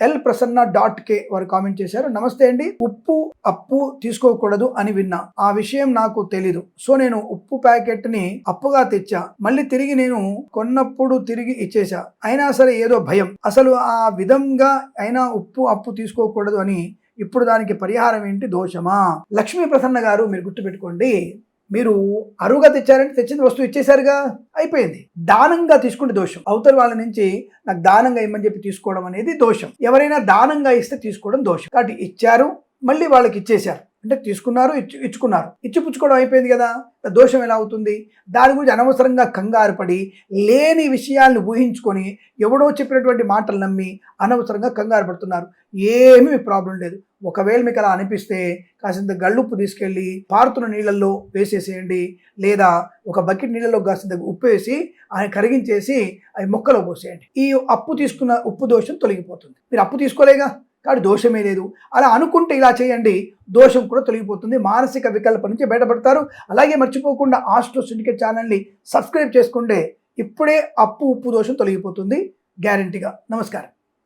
L.Prasanna.K వారు comment చేశారు. నమస్తే అండి, ఉప్పు అప్పు తీసుకోకూడదు అని విన్నా, ఆ విషయం నాకు తెలీదు. సో నేను ఉప్పు ప్యాకెట్ ని అప్పుగా తెచ్చా, మళ్ళీ తిరిగి నేను కొన్నప్పుడు తిరిగి ఇచ్చేసా. అయినా సరే ఏదో భయం. అసలు ఆ విధంగా అయినా ఉప్పు అప్పు తీసుకోకూడదు అని ఇప్పుడు దానికి పరిహారం ఏంటి? దోషమా? లక్ష్మీ ప్రసన్న గారు, మీరు గుర్తుపెట్టుకోండి, మీరు అరువుగా తెచ్చారంటే తెచ్చిన వస్తువు ఇచ్చేసారుగా, అయిపోయింది. దానంగా తీసుకుంటే దోషం. అవతల వాళ్ళ నుంచి నాకు దానంగా ఇమ్మని చెప్పి తీసుకోవడం అనేది దోషం. ఎవరైనా దానంగా ఇస్తే తీసుకోవడం దోషం. కాబట్టి ఇచ్చారు, మళ్ళీ వాళ్ళకి ఇచ్చేశారు అంటే తీసుకున్నారు, ఇచ్చుకున్నారు, ఇచ్చిపుచ్చుకోవడం అయిపోయింది కదా, దోషం ఎలా అవుతుంది? దాని గురించి అనవసరంగా కంగారు పడి లేని విషయాలను ఊహించుకొని ఎవడో చెప్పినటువంటి మాటలు నమ్మి అనవసరంగా కంగారు పడుతున్నారు. ఏమీ ప్రాబ్లం లేదు. ఒకవేళ మీకు అలా అనిపిస్తే కాసింత గళ్ళుప్పు తీసుకెళ్ళి పారుతున్న నీళ్ళల్లో వేసేసేయండి, లేదా ఒక బకెట్ నీళ్ళలో కాసింత ఉప్పు వేసి ఆయన కరిగించేసి అవి మొక్కలో పోసేయండి. ఈ అప్పు తీసుకున్న ఉప్పు దోషం తొలగిపోతుంది. మీరు అప్పు తీసుకోలేగా, కాబట్టి దోషమే లేదు. అలా అనుకుంటే ఇలా చేయండి, దోషం కూడా తొలగిపోతుంది. మానసిక వికల్పం నుంచి బయటపడతారు. అలాగే మర్చిపోకుండా ఆస్ట్రో సిండికేట్ ఛానల్ని సబ్స్క్రైబ్ చేసుకుంటే ఇప్పుడే అప్పు ఉప్పు దోషం తొలగిపోతుంది గ్యారంటీగా. నమస్కారం.